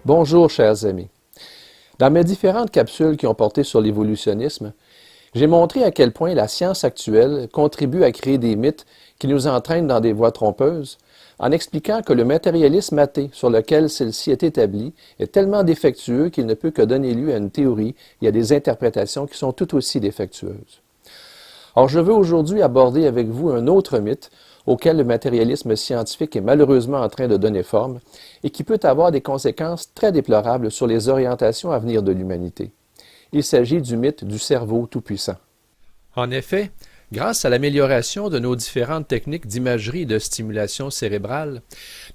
Bonjour, chers amis. Dans mes différentes capsules qui ont porté sur l'évolutionnisme, j'ai montré à quel point la science actuelle contribue à créer des mythes qui nous entraînent dans des voies trompeuses, en expliquant que le matérialisme athée sur lequel celle-ci est établie est tellement défectueux qu'il ne peut que donner lieu à une théorie et à des interprétations qui sont tout aussi défectueuses. Or, je veux aujourd'hui aborder avec vous un autre mythe auquel le matérialisme scientifique est malheureusement en train de donner forme et qui peut avoir des conséquences très déplorables sur les orientations à venir de l'humanité. Il s'agit du mythe du cerveau tout-puissant. En effet, grâce à l'amélioration de nos différentes techniques d'imagerie et de stimulation cérébrale,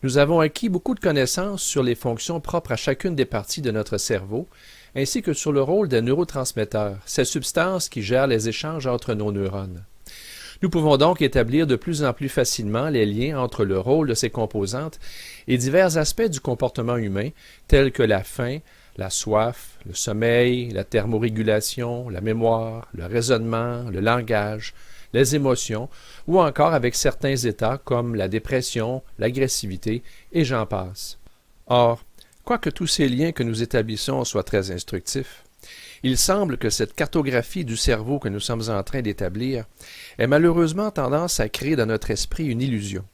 nous avons acquis beaucoup de connaissances sur les fonctions propres à chacune des parties de notre cerveau, ainsi que sur le rôle des neurotransmetteurs, ces substances qui gèrent les échanges entre nos neurones. Nous pouvons donc établir de plus en plus facilement les liens entre le rôle de ces composantes et divers aspects du comportement humain, tels que la faim, la soif, le sommeil, la thermorégulation, la mémoire, le raisonnement, le langage, les émotions, ou encore avec certains états comme la dépression, l'agressivité, et j'en passe. Or, quoique tous ces liens que nous établissons soient très instructifs, il semble que cette cartographie du cerveau que nous sommes en train d'établir ait malheureusement tendance à créer dans notre esprit une illusion,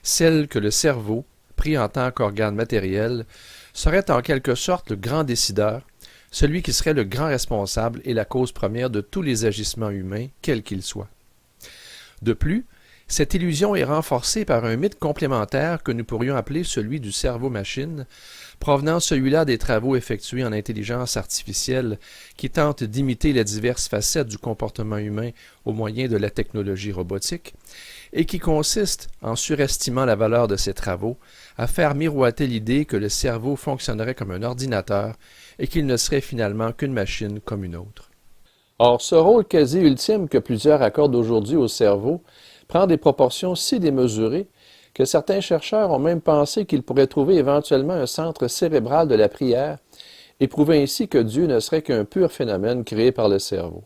celle que le cerveau, pris en tant qu'organe matériel, serait en quelque sorte le grand décideur, celui qui serait le grand responsable et la cause première de tous les agissements humains, quels qu'ils soient. De plus, cette illusion est renforcée par un mythe complémentaire que nous pourrions appeler celui du cerveau-machine, provenant celui-là des travaux effectués en intelligence artificielle qui tentent d'imiter les diverses facettes du comportement humain au moyen de la technologie robotique, et qui consiste, en surestimant la valeur de ces travaux, à faire miroiter l'idée que le cerveau fonctionnerait comme un ordinateur et qu'il ne serait finalement qu'une machine comme une autre. Or, ce rôle quasi ultime que plusieurs accordent aujourd'hui au cerveau prend des proportions si démesurées que certains chercheurs ont même pensé qu'ils pourraient trouver éventuellement un centre cérébral de la prière et prouver ainsi que Dieu ne serait qu'un pur phénomène créé par le cerveau.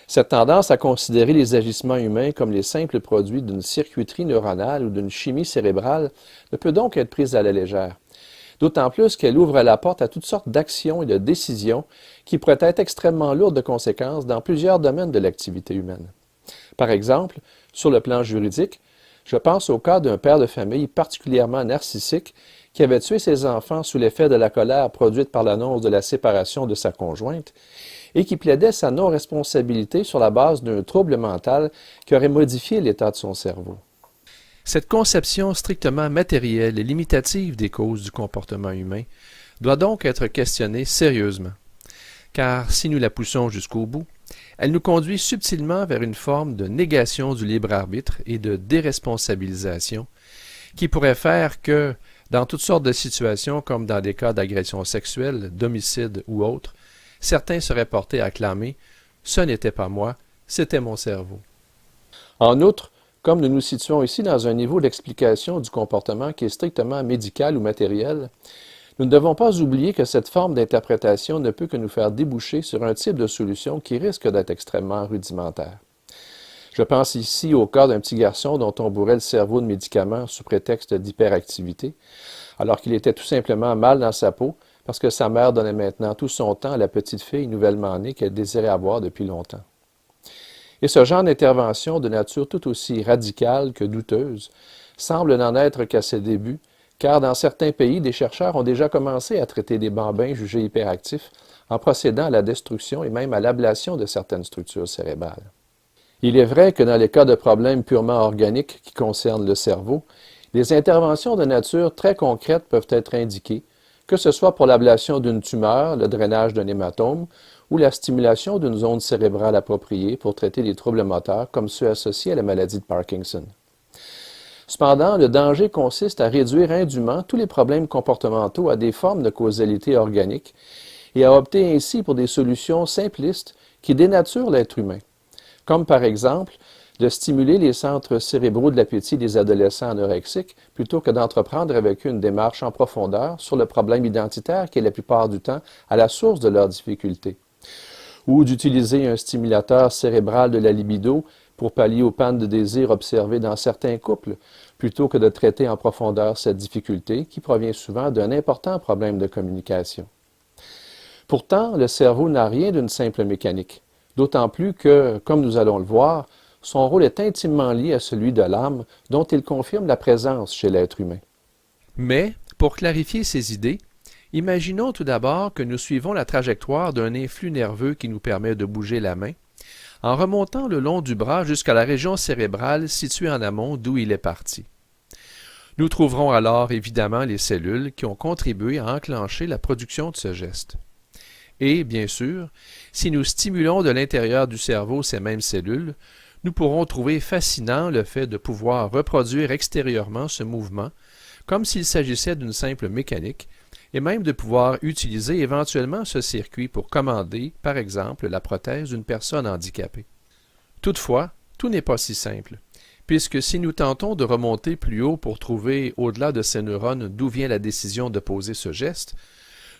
Cette tendance à considérer les agissements humains comme les simples produits d'une circuiterie neuronale ou d'une chimie cérébrale ne peut donc être prise à la légère, d'autant plus qu'elle ouvre la porte à toutes sortes d'actions et de décisions qui pourraient être extrêmement lourdes de conséquences dans plusieurs domaines de l'activité humaine. Par exemple, sur le plan juridique, je pense au cas d'un père de famille particulièrement narcissique qui avait tué ses enfants sous l'effet de la colère produite par l'annonce de la séparation de sa conjointe et qui plaidait sa non-responsabilité sur la base d'un trouble mental qui aurait modifié l'état de son cerveau. Cette conception strictement matérielle et limitative des causes du comportement humain doit donc être questionnée sérieusement, car si nous la poussons jusqu'au bout, elle nous conduit subtilement vers une forme de négation du libre arbitre et de déresponsabilisation qui pourrait faire que, dans toutes sortes de situations comme dans des cas d'agression sexuelle, d'homicide ou autres, certains seraient portés à clamer « ce n'était pas moi, c'était mon cerveau ». En outre, comme nous nous situons ici dans un niveau d'explication du comportement qui est strictement médical ou matériel, nous ne devons pas oublier que cette forme d'interprétation ne peut que nous faire déboucher sur un type de solution qui risque d'être extrêmement rudimentaire. Je pense ici au cas d'un petit garçon dont on bourrait le cerveau de médicaments sous prétexte d'hyperactivité, alors qu'il était tout simplement mal dans sa peau parce que sa mère donnait maintenant tout son temps à la petite fille nouvellement née qu'elle désirait avoir depuis longtemps. Et ce genre d'intervention de nature tout aussi radicale que douteuse semble n'en être qu'à ses débuts, car dans certains pays, des chercheurs ont déjà commencé à traiter des bambins jugés hyperactifs en procédant à la destruction et même à l'ablation de certaines structures cérébrales. Il est vrai que dans les cas de problèmes purement organiques qui concernent le cerveau, des interventions de nature très concrètes peuvent être indiquées, que ce soit pour l'ablation d'une tumeur, le drainage d'un hématome, ou la stimulation d'une zone cérébrale appropriée pour traiter des troubles moteurs comme ceux associés à la maladie de Parkinson. Cependant, le danger consiste à réduire indûment tous les problèmes comportementaux à des formes de causalité organique et à opter ainsi pour des solutions simplistes qui dénaturent l'être humain, comme par exemple de stimuler les centres cérébraux de l'appétit des adolescents anorexiques plutôt que d'entreprendre avec eux une démarche en profondeur sur le problème identitaire qui est la plupart du temps à la source de leurs difficultés, ou d'utiliser un stimulateur cérébral de la libido pour pallier aux pannes de désir observées dans certains couples, plutôt que de traiter en profondeur cette difficulté qui provient souvent d'un important problème de communication. Pourtant, le cerveau n'a rien d'une simple mécanique, d'autant plus que, comme nous allons le voir, son rôle est intimement lié à celui de l'âme dont il confirme la présence chez l'être humain. Mais, pour clarifier ces idées, imaginons tout d'abord que nous suivons la trajectoire d'un influx nerveux qui nous permet de bouger la main, en remontant le long du bras jusqu'à la région cérébrale située en amont d'où il est parti. Nous trouverons alors évidemment les cellules qui ont contribué à enclencher la production de ce geste. Et, bien sûr, si nous stimulons de l'intérieur du cerveau ces mêmes cellules, nous pourrons trouver fascinant le fait de pouvoir reproduire extérieurement ce mouvement, comme s'il s'agissait d'une simple mécanique, et même de pouvoir utiliser éventuellement ce circuit pour commander, par exemple, la prothèse d'une personne handicapée. Toutefois, tout n'est pas si simple, puisque si nous tentons de remonter plus haut pour trouver, au-delà de ces neurones, d'où vient la décision de poser ce geste,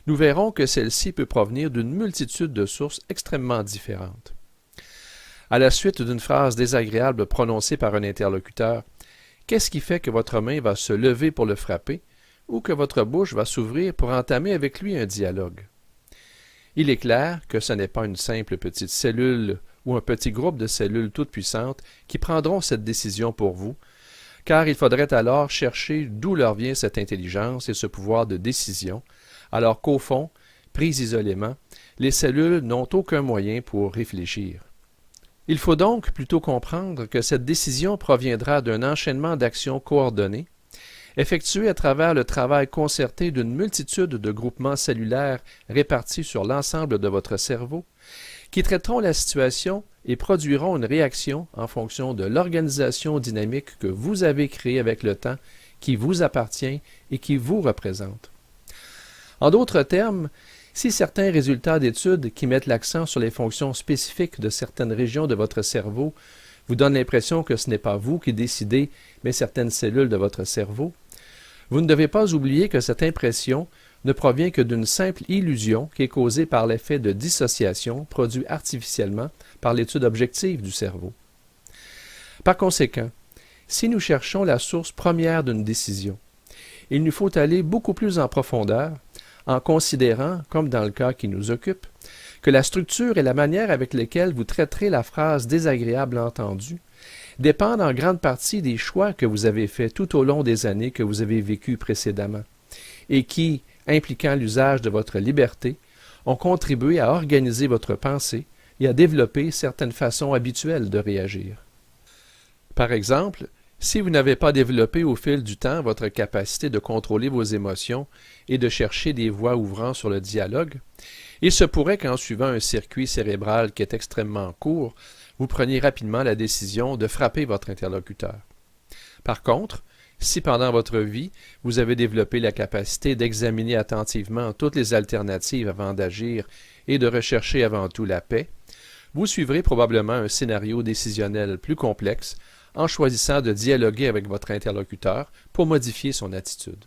nous verrons que celle-ci peut provenir d'une multitude de sources extrêmement différentes. À la suite d'une phrase désagréable prononcée par un interlocuteur, qu'est-ce qui fait que votre main va se lever pour le frapper ou que votre bouche va s'ouvrir pour entamer avec lui un dialogue? Il est clair que ce n'est pas une simple petite cellule ou un petit groupe de cellules toutes puissantes qui prendront cette décision pour vous, car il faudrait alors chercher d'où leur vient cette intelligence et ce pouvoir de décision, alors qu'au fond, prises isolément, les cellules n'ont aucun moyen pour réfléchir. Il faut donc plutôt comprendre que cette décision proviendra d'un enchaînement d'actions coordonnées, effectuées à travers le travail concerté d'une multitude de groupements cellulaires répartis sur l'ensemble de votre cerveau, qui traiteront la situation et produiront une réaction en fonction de l'organisation dynamique que vous avez créée avec le temps, qui vous appartient et qui vous représente. En d'autres termes, si certains résultats d'études qui mettent l'accent sur les fonctions spécifiques de certaines régions de votre cerveau vous donnent l'impression que ce n'est pas vous qui décidez, mais certaines cellules de votre cerveau, vous ne devez pas oublier que cette impression ne provient que d'une simple illusion qui est causée par l'effet de dissociation produit artificiellement par l'étude objective du cerveau. Par conséquent, si nous cherchons la source première d'une décision, il nous faut aller beaucoup plus en profondeur en considérant, comme dans le cas qui nous occupe, que la structure et la manière avec lesquelles vous traiterez la phrase désagréable entendue dépendent en grande partie des choix que vous avez faits tout au long des années que vous avez vécues précédemment, et qui, impliquant l'usage de votre liberté, ont contribué à organiser votre pensée et à développer certaines façons habituelles de réagir. Par exemple, si vous n'avez pas développé au fil du temps votre capacité de contrôler vos émotions et de chercher des voies ouvrant sur le dialogue, il se pourrait qu'en suivant un circuit cérébral qui est extrêmement court, vous preniez rapidement la décision de frapper votre interlocuteur. Par contre, si pendant votre vie, vous avez développé la capacité d'examiner attentivement toutes les alternatives avant d'agir et de rechercher avant tout la paix, vous suivrez probablement un scénario décisionnel plus complexe en choisissant de dialoguer avec votre interlocuteur pour modifier son attitude.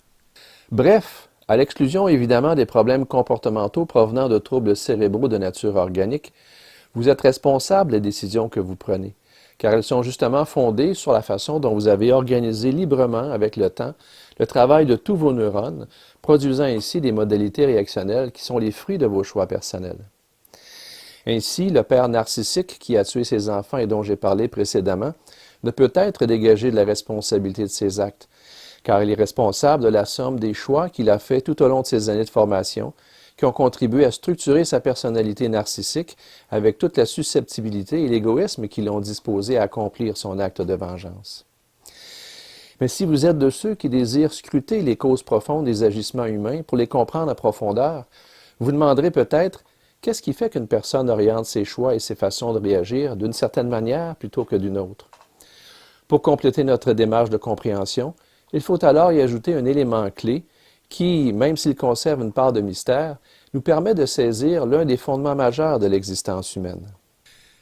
Bref, à l'exclusion évidemment des problèmes comportementaux provenant de troubles cérébraux de nature organique, vous êtes responsable des décisions que vous prenez, car elles sont justement fondées sur la façon dont vous avez organisé librement avec le temps le travail de tous vos neurones, produisant ainsi des modalités réactionnelles qui sont les fruits de vos choix personnels. Ainsi, le père narcissique qui a tué ses enfants et dont j'ai parlé précédemment ne peut être dégagé de la responsabilité de ses actes, car il est responsable de la somme des choix qu'il a faits tout au long de ses années de formation, qui ont contribué à structurer sa personnalité narcissique avec toute la susceptibilité et l'égoïsme qui l'ont disposé à accomplir son acte de vengeance. Mais si vous êtes de ceux qui désirent scruter les causes profondes des agissements humains pour les comprendre à profondeur, vous demanderez peut-être qu'est-ce qui fait qu'une personne oriente ses choix et ses façons de réagir d'une certaine manière plutôt que d'une autre. Pour compléter notre démarche de compréhension, il faut alors y ajouter un élément clé qui, même s'il conserve une part de mystère, nous permet de saisir l'un des fondements majeurs de l'existence humaine.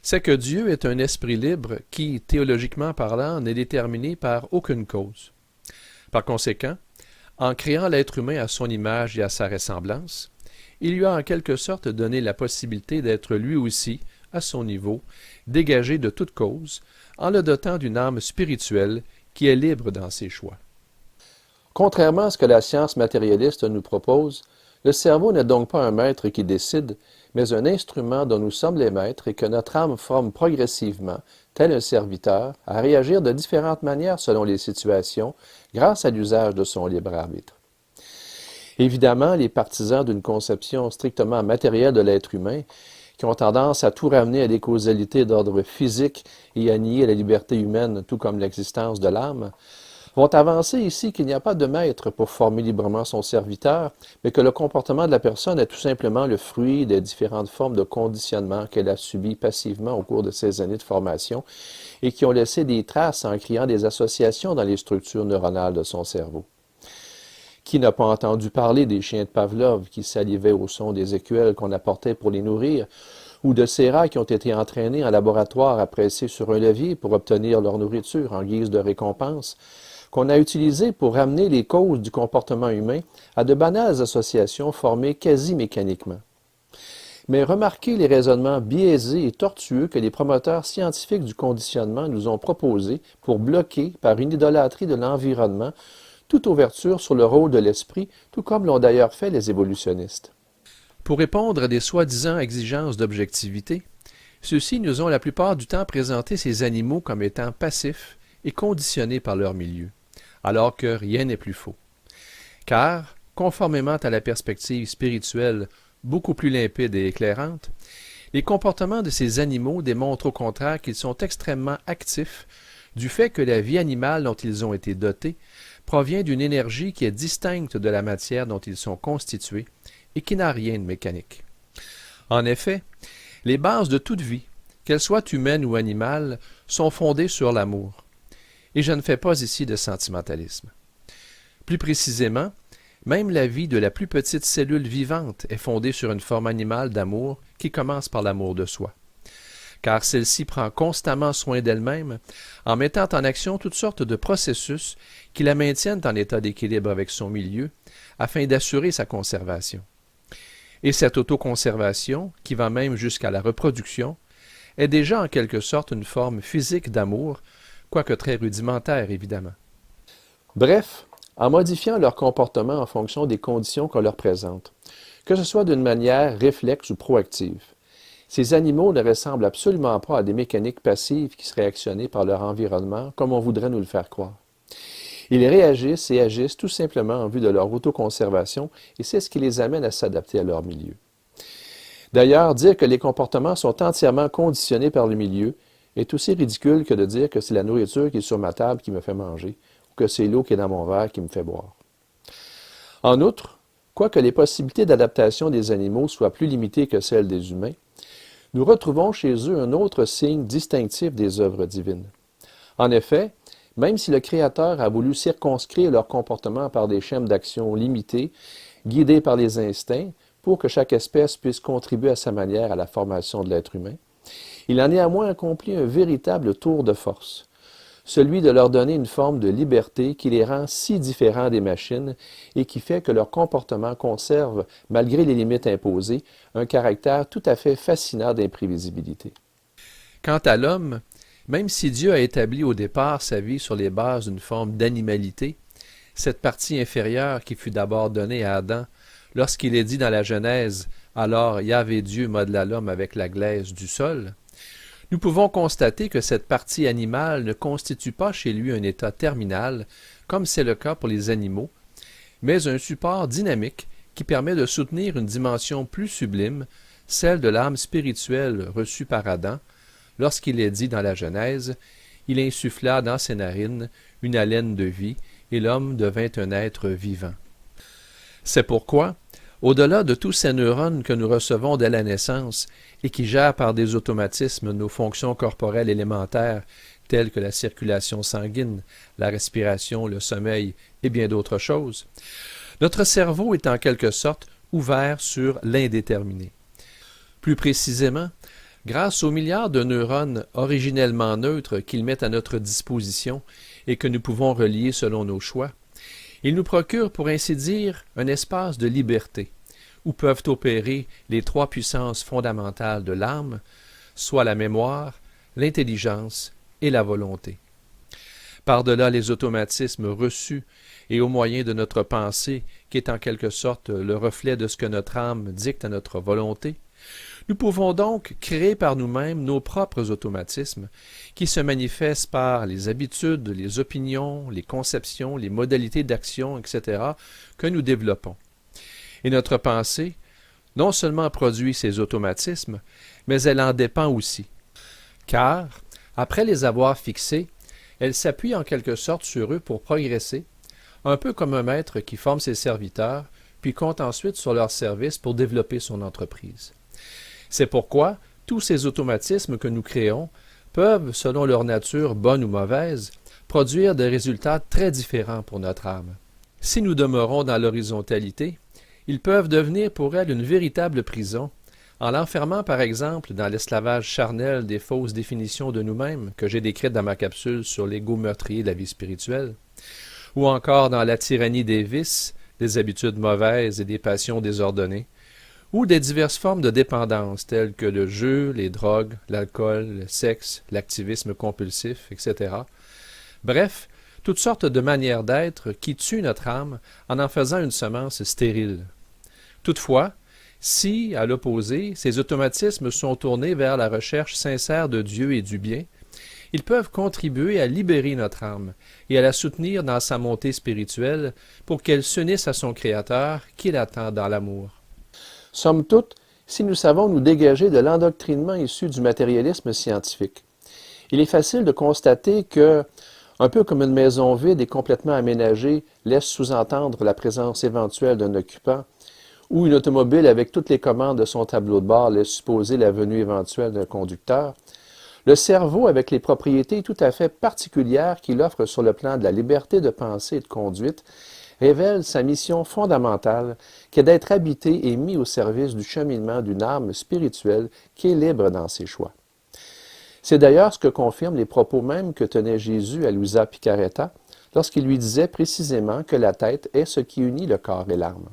C'est que Dieu est un esprit libre qui, théologiquement parlant, n'est déterminé par aucune cause. Par conséquent, en créant l'être humain à son image et à sa ressemblance, il lui a en quelque sorte donné la possibilité d'être lui aussi, à son niveau, dégagé de toute cause, en le dotant d'une âme spirituelle qui est libre dans ses choix. Contrairement à ce que la science matérialiste nous propose, le cerveau n'est donc pas un maître qui décide, mais un instrument dont nous sommes les maîtres et que notre âme forme progressivement, tel un serviteur, à réagir de différentes manières selon les situations, grâce à l'usage de son libre arbitre. Évidemment, les partisans d'une conception strictement matérielle de l'être humain, qui ont tendance à tout ramener à des causalités d'ordre physique et à nier la liberté humaine, tout comme l'existence de l'âme, vont avancer ici qu'il n'y a pas de maître pour former librement son serviteur, mais que le comportement de la personne est tout simplement le fruit des différentes formes de conditionnement qu'elle a subies passivement au cours de ses années de formation et qui ont laissé des traces en créant des associations dans les structures neuronales de son cerveau. Qui n'a pas entendu parler des chiens de Pavlov qui salivaient au son des écuelles qu'on apportait pour les nourrir, ou de ces rats qui ont été entraînés en laboratoire à presser sur un levier pour obtenir leur nourriture en guise de récompense, qu'on a utilisé pour ramener les causes du comportement humain à de banales associations formées quasi mécaniquement. Mais remarquez les raisonnements biaisés et tortueux que les promoteurs scientifiques du conditionnement nous ont proposés pour bloquer, par une idolâtrie de l'environnement, toute ouverture sur le rôle de l'esprit, tout comme l'ont d'ailleurs fait les évolutionnistes. Pour répondre à des soi-disant exigences d'objectivité, ceux-ci nous ont la plupart du temps présenté ces animaux comme étant passifs et conditionnés par leur milieu, alors que rien n'est plus faux. Car, conformément à la perspective spirituelle beaucoup plus limpide et éclairante, les comportements de ces animaux démontrent au contraire qu'ils sont extrêmement actifs du fait que la vie animale dont ils ont été dotés provient d'une énergie qui est distincte de la matière dont ils sont constitués et qui n'a rien de mécanique. En effet, les bases de toute vie, qu'elle soit humaine ou animale, sont fondées sur l'amour. Et je ne fais pas ici de sentimentalisme. Plus précisément, même la vie de la plus petite cellule vivante est fondée sur une forme animale d'amour qui commence par l'amour de soi. Car celle-ci prend constamment soin d'elle-même en mettant en action toutes sortes de processus qui la maintiennent en état d'équilibre avec son milieu afin d'assurer sa conservation. Et cette autoconservation, qui va même jusqu'à la reproduction, est déjà en quelque sorte une forme physique d'amour, quoique très rudimentaire évidemment. Bref, en modifiant leur comportement en fonction des conditions qu'on leur présente, que ce soit d'une manière réflexe ou proactive, ces animaux ne ressemblent absolument pas à des mécaniques passives qui seraient actionnées par leur environnement comme on voudrait nous le faire croire. Ils réagissent et agissent tout simplement en vue de leur autoconservation et c'est ce qui les amène à s'adapter à leur milieu. D'ailleurs, dire que les comportements sont entièrement conditionnés par le milieu est aussi ridicule que de dire que c'est la nourriture qui est sur ma table qui me fait manger ou que c'est l'eau qui est dans mon verre qui me fait boire. En outre, quoique les possibilités d'adaptation des animaux soient plus limitées que celles des humains, nous retrouvons chez eux un autre signe distinctif des œuvres divines. En effet, même si le Créateur a voulu circonscrire leur comportement par des schèmes d'action limités, guidés par les instincts, pour que chaque espèce puisse contribuer à sa manière à la formation de l'être humain, il a néanmoins accompli un véritable tour de force, celui de leur donner une forme de liberté qui les rend si différents des machines et qui fait que leur comportement conserve, malgré les limites imposées, un caractère tout à fait fascinant d'imprévisibilité. Quant à l'homme, même si Dieu a établi au départ sa vie sur les bases d'une forme d'animalité, cette partie inférieure qui fut d'abord donnée à Adam, lorsqu'il est dit dans la Genèse « Alors Yahvé Dieu modela l'homme avec la glaise du sol », nous pouvons constater que cette partie animale ne constitue pas chez lui un état terminal, comme c'est le cas pour les animaux, mais un support dynamique qui permet de soutenir une dimension plus sublime, celle de l'âme spirituelle reçue par Adam. Lorsqu'il est dit dans la Genèse, il insuffla dans ses narines une haleine de vie, et l'homme devint un être vivant. C'est pourquoi, au-delà de tous ces neurones que nous recevons dès la naissance et qui gèrent par des automatismes nos fonctions corporelles élémentaires telles que la circulation sanguine, la respiration, le sommeil et bien d'autres choses, notre cerveau est en quelque sorte ouvert sur l'indéterminé. Plus précisément, grâce aux milliards de neurones originellement neutres qu'il met à notre disposition et que nous pouvons relier selon nos choix, il nous procure, pour ainsi dire, un espace de liberté, où peuvent opérer les trois puissances fondamentales de l'âme, soit la mémoire, l'intelligence et la volonté. par-delà les automatismes reçus et au moyen de notre pensée, qui est en quelque sorte le reflet de ce que notre âme dicte à notre volonté, nous pouvons donc créer par nous-mêmes nos propres automatismes, qui se manifestent par les habitudes, les opinions, les conceptions, les modalités d'action, etc., que nous développons. Et notre pensée, non seulement produit ces automatismes, mais elle en dépend aussi. Car, après les avoir fixés, elle s'appuie en quelque sorte sur eux pour progresser, un peu comme un maître qui forme ses serviteurs, puis compte ensuite sur leur service pour développer son entreprise. C'est pourquoi tous ces automatismes que nous créons peuvent, selon leur nature bonne ou mauvaise, produire des résultats très différents pour notre âme. Si nous demeurons dans l'horizontalité, ils peuvent devenir pour elle une véritable prison, en l'enfermant par exemple dans l'esclavage charnel des fausses définitions de nous-mêmes que j'ai décrites dans ma capsule sur l'ego meurtrier de la vie spirituelle, ou encore dans la tyrannie des vices, des habitudes mauvaises et des passions désordonnées, ou des diverses formes de dépendance telles que le jeu, les drogues, l'alcool, le sexe, l'activisme compulsif, etc. Bref, toutes sortes de manières d'être qui tuent notre âme en faisant une semence stérile. Toutefois, si, à l'opposé, ces automatismes sont tournés vers la recherche sincère de Dieu et du bien, ils peuvent contribuer à libérer notre âme et à la soutenir dans sa montée spirituelle pour qu'elle s'unisse à son Créateur qui l'attend dans l'amour. Somme toute, si nous savons nous dégager de l'endoctrinement issu du matérialisme scientifique, il est facile de constater que, un peu comme une maison vide et complètement aménagée laisse sous-entendre la présence éventuelle d'un occupant, ou une automobile avec toutes les commandes de son tableau de bord laisse supposer la venue éventuelle d'un conducteur, le cerveau, avec les propriétés tout à fait particulières qu'il offre sur le plan de la liberté de pensée et de conduite, révèle sa mission fondamentale, qui est d'être habité et mis au service du cheminement d'une âme spirituelle qui est libre dans ses choix. C'est d'ailleurs ce que confirment les propos mêmes que tenait Jésus à Luisa Picaretta lorsqu'il lui disait précisément que la tête est ce qui unit le corps et l'âme.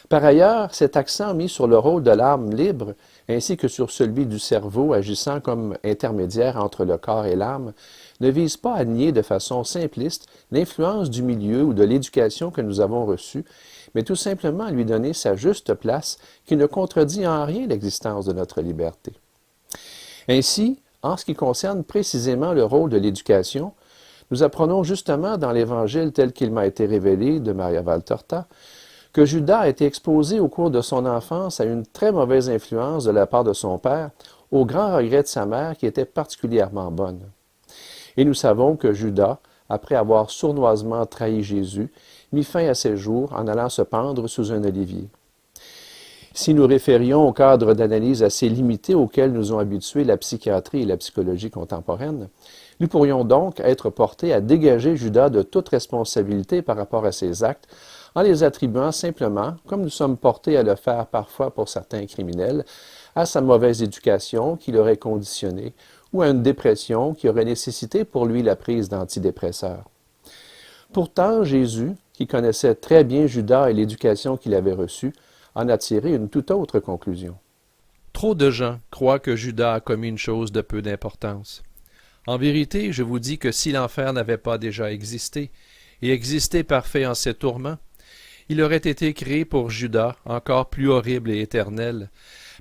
Par ailleurs, cet accent mis sur le rôle de l'âme libre, ainsi que sur celui du cerveau agissant comme intermédiaire entre le corps et l'âme, ne vise pas à nier de façon simpliste l'influence du milieu ou de l'éducation que nous avons reçue, mais tout simplement à lui donner sa juste place qui ne contredit en rien l'existence de notre liberté. Ainsi, en ce qui concerne précisément le rôle de l'éducation, nous apprenons justement dans l'Évangile tel qu'il m'a été révélé de Maria Valtorta, que Judas a été exposé au cours de son enfance à une très mauvaise influence de la part de son père, au grand regret de sa mère qui était particulièrement bonne. Et nous savons que Judas, après avoir sournoisement trahi Jésus, mit fin à ses jours en allant se pendre sous un olivier. Si nous référions au cadre d'analyse assez limité auquel nous ont habitués la psychiatrie et la psychologie contemporaine, nous pourrions donc être portés à dégager Judas de toute responsabilité par rapport à ses actes, en les attribuant simplement, comme nous sommes portés à le faire parfois pour certains criminels, à sa mauvaise éducation qui l'aurait conditionné, ou à une dépression qui aurait nécessité pour lui la prise d'antidépresseurs. Pourtant, Jésus, qui connaissait très bien Judas et l'éducation qu'il avait reçue, en a tiré une toute autre conclusion. Trop de gens croient que Judas a commis une chose de peu d'importance. En vérité, je vous dis que si l'enfer n'avait pas déjà existé, et existé parfait en ses tourments, il aurait été créé pour Judas, encore plus horrible et éternel,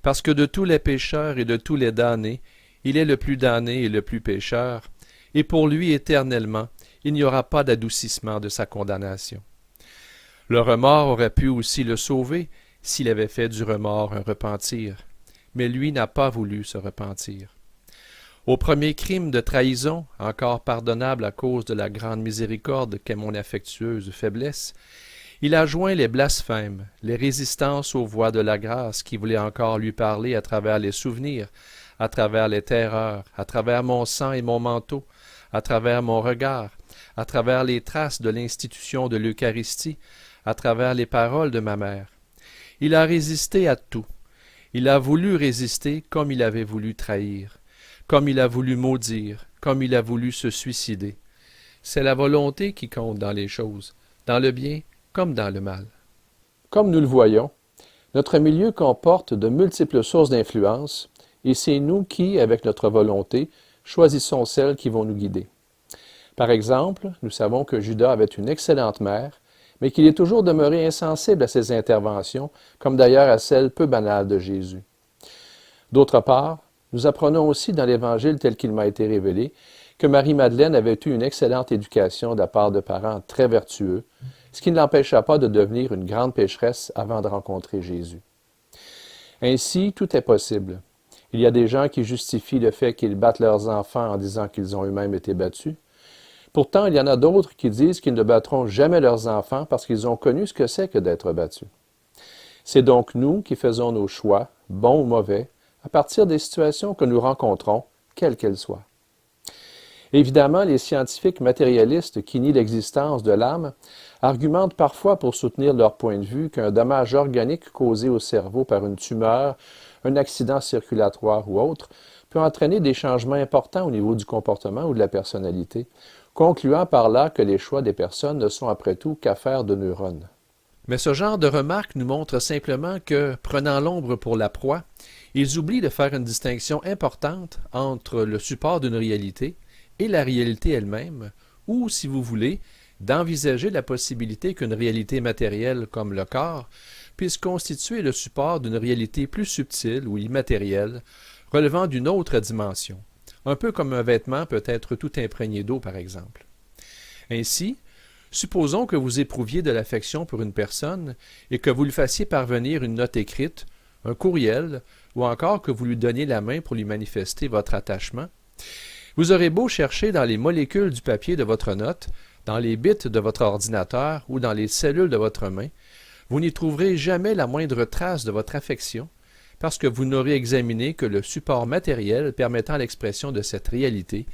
parce que de tous les pécheurs et de tous les damnés, il est le plus damné et le plus pécheur, et pour lui éternellement, il n'y aura pas d'adoucissement de sa condamnation. Le remords aurait pu aussi le sauver s'il avait fait du remords un repentir, mais lui n'a pas voulu se repentir. Au premier crime de trahison, encore pardonnable à cause de la grande miséricorde qu'est mon affectueuse faiblesse, il a joint les blasphèmes, les résistances aux voix de la grâce qui voulaient encore lui parler à travers les souvenirs, à travers les terreurs, à travers mon sang et mon manteau, à travers mon regard, à travers les traces de l'institution de l'Eucharistie, à travers les paroles de ma mère. Il a résisté à tout. Il a voulu résister comme il avait voulu trahir, comme il a voulu maudire, comme il a voulu se suicider. C'est la volonté qui compte dans les choses, dans le bien comme dans le mal. Comme nous le voyons, notre milieu comporte de multiples sources d'influence, et c'est nous qui, avec notre volonté, choisissons celles qui vont nous guider. Par exemple, nous savons que Judas avait une excellente mère, mais qu'il est toujours demeuré insensible à ses interventions, comme d'ailleurs à celles peu banales de Jésus. D'autre part, nous apprenons aussi dans l'Évangile tel qu'il m'a été révélé que Marie-Madeleine avait eu une excellente éducation de la part de parents très vertueux, ce qui ne l'empêcha pas de devenir une grande pécheresse avant de rencontrer Jésus. Ainsi, tout est possible. Il y a des gens qui justifient le fait qu'ils battent leurs enfants en disant qu'ils ont eux-mêmes été battus. Pourtant, il y en a d'autres qui disent qu'ils ne battront jamais leurs enfants parce qu'ils ont connu ce que c'est que d'être battus. C'est donc nous qui faisons nos choix, bons ou mauvais, à partir des situations que nous rencontrons, quelles qu'elles soient. Évidemment, les scientifiques matérialistes qui nient l'existence de l'âme argumentent parfois pour soutenir leur point de vue qu'un dommage organique causé au cerveau par une tumeur, un accident circulatoire ou autre peut entraîner des changements importants au niveau du comportement ou de la personnalité, concluant par là que les choix des personnes ne sont après tout qu'affaires de neurones. Mais ce genre de remarques nous montre simplement que, prenant l'ombre pour la proie, ils oublient de faire une distinction importante entre le support d'une réalité et la réalité elle-même, ou, si vous voulez, d'envisager la possibilité qu'une réalité matérielle comme le corps puisse constituer le support d'une réalité plus subtile ou immatérielle, relevant d'une autre dimension, un peu comme un vêtement peut être tout imprégné d'eau par exemple. Ainsi, supposons que vous éprouviez de l'affection pour une personne et que vous lui fassiez parvenir une note écrite, un courriel, ou encore que vous lui donniez la main pour lui manifester votre attachement. Vous aurez beau chercher dans les molécules du papier de votre note, dans les bits de votre ordinateur ou dans les cellules de votre main, vous n'y trouverez jamais la moindre trace de votre affection, parce que vous n'aurez examiné que le support matériel permettant l'expression de cette réalité,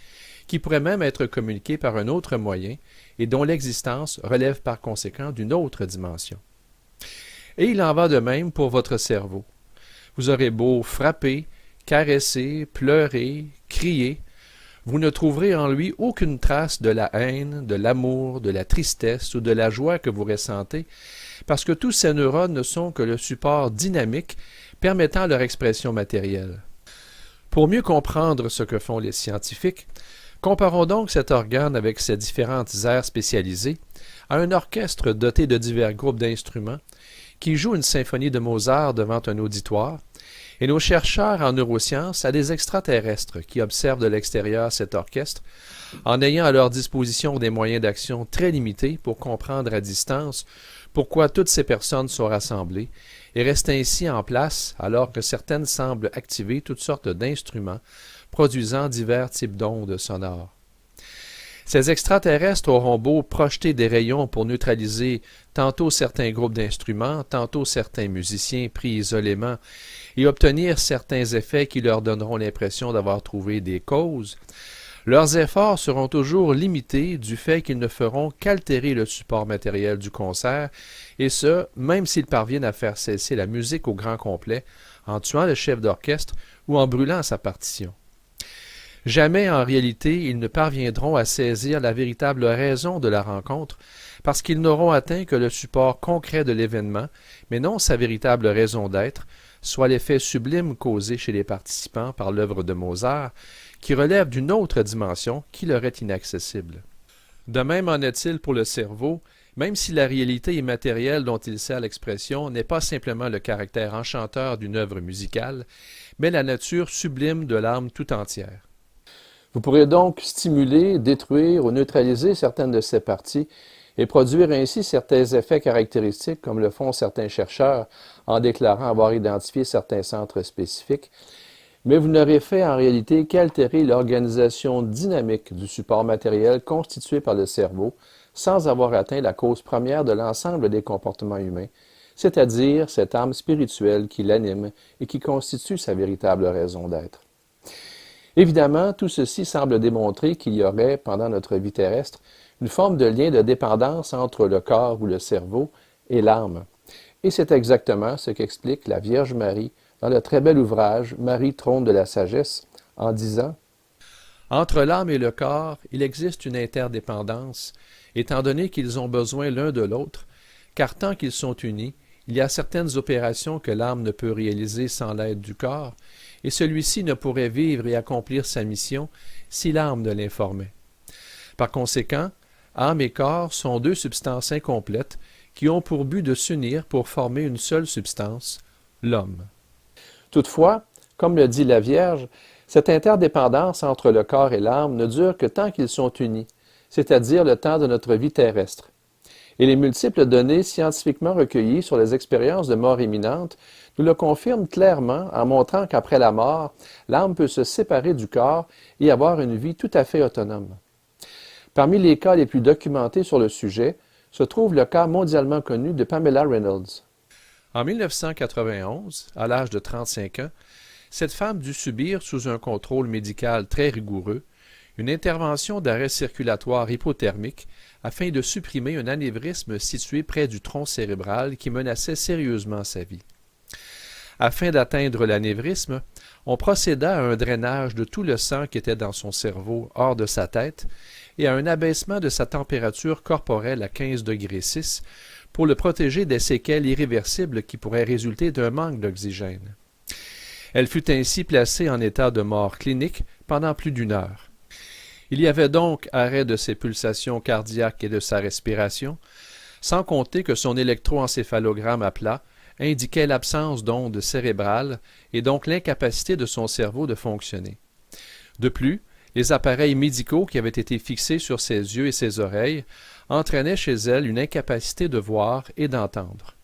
qui pourrait même être communiquée par un autre moyen et dont l'existence relève par conséquent d'une autre dimension. Et il en va de même pour votre cerveau. Vous aurez beau frapper, caresser, pleurer, crier, vous ne trouverez en lui aucune trace de la haine, de l'amour, de la tristesse ou de la joie que vous ressentez, parce que tous ces neurones ne sont que le support dynamique permettant leur expression matérielle. Pour mieux comprendre ce que font les scientifiques, comparons donc cet organe avec ses différentes aires spécialisées à un orchestre doté de divers groupes d'instruments qui joue une symphonie de Mozart devant un auditoire, et nos chercheurs en neurosciences à des extraterrestres qui observent de l'extérieur cet orchestre, en ayant à leur disposition des moyens d'action très limités pour comprendre à distance pourquoi toutes ces personnes sont rassemblées, et restent ainsi en place alors que certaines semblent activer toutes sortes d'instruments produisant divers types d'ondes sonores. Ces extraterrestres auront beau projeter des rayons pour neutraliser tantôt certains groupes d'instruments, tantôt certains musiciens pris isolément, et obtenir certains effets qui leur donneront l'impression d'avoir trouvé des causes, leurs efforts seront toujours limités du fait qu'ils ne feront qu'altérer le support matériel du concert, et ce, même s'ils parviennent à faire cesser la musique au grand complet, en tuant le chef d'orchestre ou en brûlant sa partition. Jamais, en réalité, ils ne parviendront à saisir la véritable raison de la rencontre, parce qu'ils n'auront atteint que le support concret de l'événement, mais non sa véritable raison d'être, soit l'effet sublime causé chez les participants par l'œuvre de Mozart, qui relève d'une autre dimension qui leur est inaccessible. De même en est-il pour le cerveau, même si la réalité immatérielle dont il sert l'expression n'est pas simplement le caractère enchanteur d'une œuvre musicale, mais la nature sublime de l'âme tout entière. Vous pourrez donc stimuler, détruire ou neutraliser certaines de ces parties et produire ainsi certains effets caractéristiques comme le font certains chercheurs en déclarant avoir identifié certains centres spécifiques, mais vous n'aurez fait en réalité qu'altérer l'organisation dynamique du support matériel constitué par le cerveau sans avoir atteint la cause première de l'ensemble des comportements humains, c'est-à-dire cette âme spirituelle qui l'anime et qui constitue sa véritable raison d'être. Évidemment, tout ceci semble démontrer qu'il y aurait, pendant notre vie terrestre, une forme de lien de dépendance entre le corps ou le cerveau et l'âme. Et c'est exactement ce qu'explique la Vierge Marie dans le très bel ouvrage « Marie, trône de la sagesse » en disant « Entre l'âme et le corps, il existe une interdépendance, étant donné qu'ils ont besoin l'un de l'autre, car tant qu'ils sont unis, il y a certaines opérations que l'âme ne peut réaliser sans l'aide du corps, et celui-ci ne pourrait vivre et accomplir sa mission si l'âme ne l'informait. Par conséquent, âme et corps sont deux substances incomplètes qui ont pour but de s'unir pour former une seule substance, l'homme. Toutefois, comme le dit la Vierge, cette interdépendance entre le corps et l'âme ne dure que tant qu'ils sont unis, c'est-à-dire le temps de notre vie terrestre. Et les multiples données scientifiquement recueillies sur les expériences de mort imminente nous le confirment clairement en montrant qu'après la mort, l'âme peut se séparer du corps et avoir une vie tout à fait autonome. Parmi les cas les plus documentés sur le sujet se trouve le cas mondialement connu de Pamela Reynolds. En 1991, à l'âge de 35 ans, cette femme dut subir, sous un contrôle médical très rigoureux, une intervention d'arrêt circulatoire hypothermique afin de supprimer un anévrisme situé près du tronc cérébral qui menaçait sérieusement sa vie. Afin d'atteindre l'anévrisme, on procéda à un drainage de tout le sang qui était dans son cerveau hors de sa tête et à un abaissement de sa température corporelle à 15 degrés 6 pour le protéger des séquelles irréversibles qui pourraient résulter d'un manque d'oxygène. Elle fut ainsi placée en état de mort clinique pendant plus d'1 heure. Il y avait donc arrêt de ses pulsations cardiaques et de sa respiration, sans compter que son électroencéphalogramme à plat indiquait l'absence d'ondes cérébrales et donc l'incapacité de son cerveau de fonctionner. De plus, les appareils médicaux qui avaient été fixés sur ses yeux et ses oreilles entraînaient chez elle une incapacité de voir et d'entendre.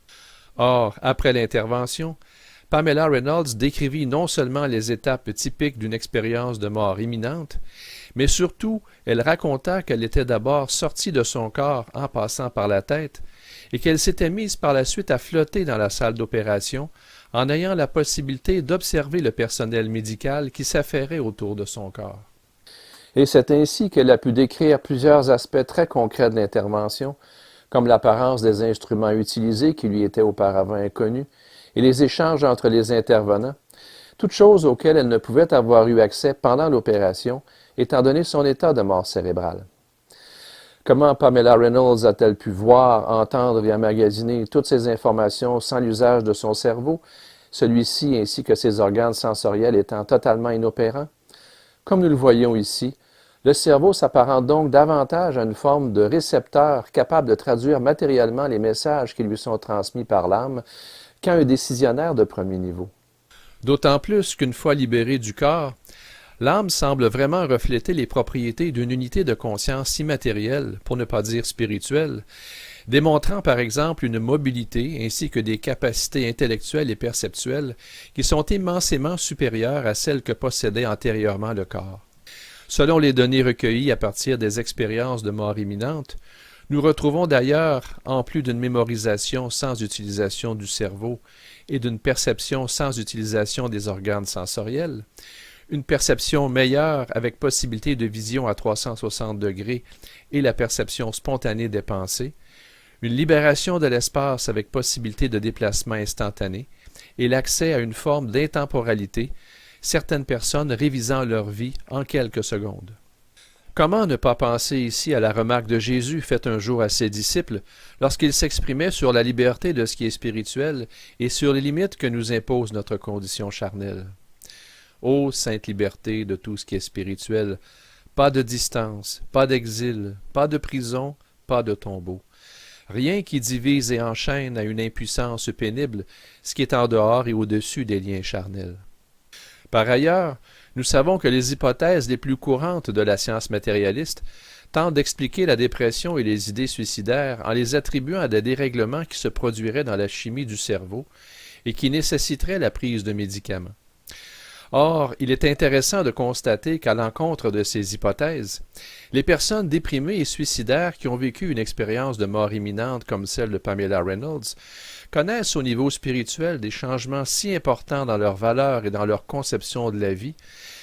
Or, après l'intervention, Pamela Reynolds décrivit non seulement les étapes typiques d'une expérience de mort imminente, mais surtout, elle raconta qu'elle était d'abord sortie de son corps en passant par la tête et qu'elle s'était mise par la suite à flotter dans la salle d'opération en ayant la possibilité d'observer le personnel médical qui s'affairait autour de son corps. Et c'est ainsi qu'elle a pu décrire plusieurs aspects très concrets de l'intervention, comme l'apparence des instruments utilisés qui lui étaient auparavant inconnus et les échanges entre les intervenants, toutes choses auxquelles elle ne pouvait avoir eu accès pendant l'opération, étant donné son état de mort cérébrale. Comment Pamela Reynolds a-t-elle pu voir, entendre et emmagasiner toutes ces informations sans l'usage de son cerveau, celui-ci ainsi que ses organes sensoriels étant totalement inopérants? Comme nous le voyons ici, le cerveau s'apparente donc davantage à une forme de récepteur capable de traduire matériellement les messages qui lui sont transmis par l'âme qu'à un décisionnaire de premier niveau. D'autant plus qu'une fois libérée du corps, l'âme semble vraiment refléter les propriétés d'une unité de conscience immatérielle, pour ne pas dire spirituelle, démontrant par exemple une mobilité ainsi que des capacités intellectuelles et perceptuelles qui sont immensément supérieures à celles que possédait antérieurement le corps. Selon les données recueillies à partir des expériences de mort imminente, nous retrouvons d'ailleurs, en plus d'une mémorisation sans utilisation du cerveau et d'une perception sans utilisation des organes sensoriels, une perception meilleure avec possibilité de vision à 360 degrés et la perception spontanée des pensées, une libération de l'espace avec possibilité de déplacement instantané et l'accès à une forme d'intemporalité, certaines personnes révisant leur vie en quelques secondes. Comment ne pas penser ici à la remarque de Jésus faite un jour à ses disciples lorsqu'il s'exprimait sur la liberté de ce qui est spirituel et sur les limites que nous impose notre condition charnelle. Ô sainte liberté de tout ce qui est spirituel, pas de distance, pas d'exil, pas de prison, pas de tombeau. Rien qui divise et enchaîne à une impuissance pénible ce qui est en dehors et au-dessus des liens charnels. Par ailleurs, nous savons que les hypothèses les plus courantes de la science matérialiste tentent d'expliquer la dépression et les idées suicidaires en les attribuant à des dérèglements qui se produiraient dans la chimie du cerveau et qui nécessiteraient la prise de médicaments. Or, il est intéressant de constater qu'à l'encontre de ces hypothèses, les personnes déprimées et suicidaires qui ont vécu une expérience de mort imminente comme celle de Pamela Reynolds connaissent au niveau spirituel des changements si importants dans leurs valeurs et dans leur conception de la vie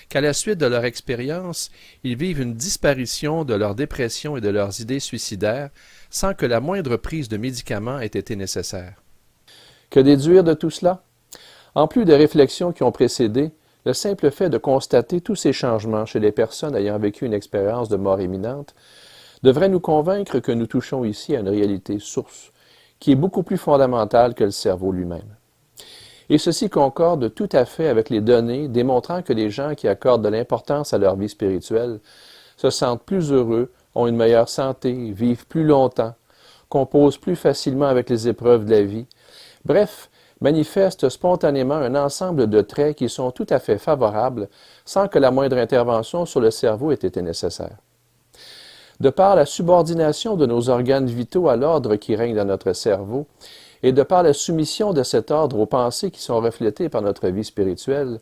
qu'à la suite de leur expérience, ils vivent une disparition de leur dépression et de leurs idées suicidaires sans que la moindre prise de médicaments ait été nécessaire. Que déduire de tout cela? En plus des réflexions qui ont précédé, le simple fait de constater tous ces changements chez les personnes ayant vécu une expérience de mort imminente devrait nous convaincre que nous touchons ici à une réalité source, qui est beaucoup plus fondamentale que le cerveau lui-même. Et ceci concorde tout à fait avec les données démontrant que les gens qui accordent de l'importance à leur vie spirituelle se sentent plus heureux, ont une meilleure santé, vivent plus longtemps, composent plus facilement avec les épreuves de la vie. Bref, manifestent spontanément un ensemble de traits qui sont tout à fait favorables sans que la moindre intervention sur le cerveau ait été nécessaire. De par la subordination de nos organes vitaux à l'ordre qui règne dans notre cerveau, et de par la soumission de cet ordre aux pensées qui sont reflétées par notre vie spirituelle,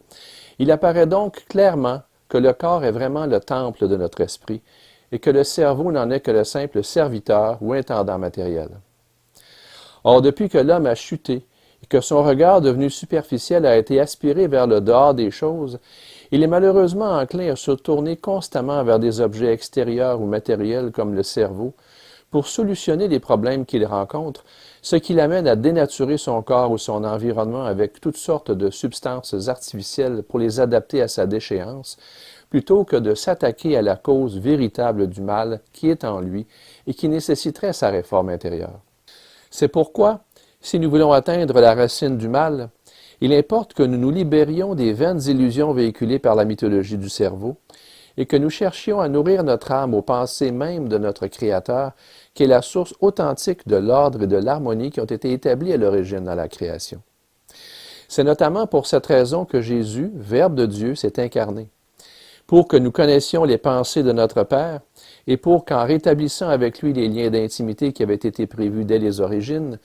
il apparaît donc clairement que le corps est vraiment le temple de notre esprit, et que le cerveau n'en est que le simple serviteur ou intendant matériel. Or, depuis que l'homme a chuté, et que son regard devenu superficiel a été aspiré vers le dehors des choses, il est malheureusement enclin à se tourner constamment vers des objets extérieurs ou matériels comme le cerveau, pour solutionner les problèmes qu'il rencontre, ce qui l'amène à dénaturer son corps ou son environnement avec toutes sortes de substances artificielles pour les adapter à sa déchéance, plutôt que de s'attaquer à la cause véritable du mal qui est en lui et qui nécessiterait sa réforme intérieure. C'est pourquoi, si nous voulons atteindre la racine du mal, il importe que nous nous libérions des vaines illusions véhiculées par la mythologie du cerveau et que nous cherchions à nourrir notre âme aux pensées mêmes de notre Créateur, qui est la source authentique de l'ordre et de l'harmonie qui ont été établis à l'origine dans la création. C'est notamment pour cette raison que Jésus, Verbe de Dieu, s'est incarné, pour que nous connaissions les pensées de notre Père et pour qu'en rétablissant avec lui les liens d'intimité qui avaient été prévus dès les origines,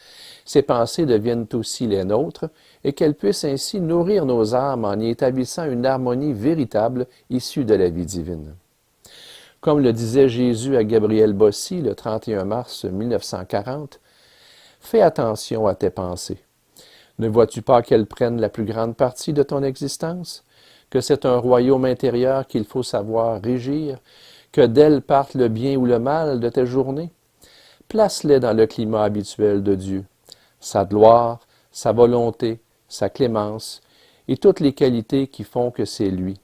ces pensées deviennent aussi les nôtres et qu'elles puissent ainsi nourrir nos âmes en y établissant une harmonie véritable issue de la vie divine. Comme le disait Jésus à Gabriel Bossy le 31 mars 1940, « Fais attention à tes pensées. Ne vois-tu pas qu'elles prennent la plus grande partie de ton existence, que c'est un royaume intérieur qu'il faut savoir régir, que d'elles partent le bien ou le mal de tes journées? Place-les dans le climat habituel de Dieu, sa gloire, sa volonté, sa clémence et toutes les qualités qui font que c'est lui.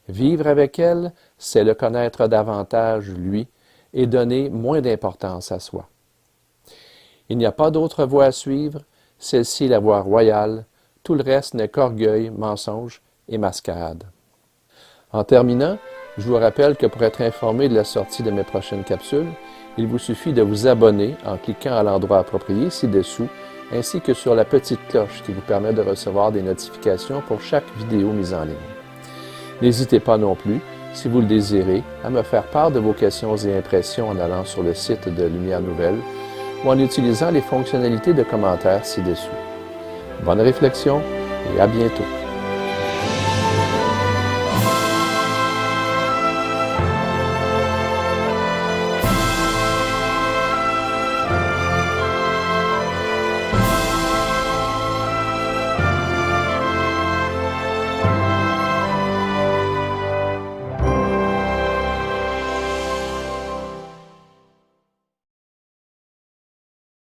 Vivre avec elle, c'est le connaître davantage, lui, et donner moins d'importance à soi. Il n'y a pas d'autre voie à suivre, celle-ci est la voie royale, tout le reste n'est qu'orgueil, mensonge et mascarade. En terminant, je vous rappelle que pour être informé de la sortie de mes prochaines capsules, il vous suffit de vous abonner en cliquant à l'endroit approprié ci-dessous, ainsi que sur la petite cloche qui vous permet de recevoir des notifications pour chaque vidéo mise en ligne. N'hésitez pas non plus, si vous le désirez, à me faire part de vos questions et impressions en allant sur le site de Lumière Nouvelle ou en utilisant les fonctionnalités de commentaires ci-dessous. Bonne réflexion et à bientôt!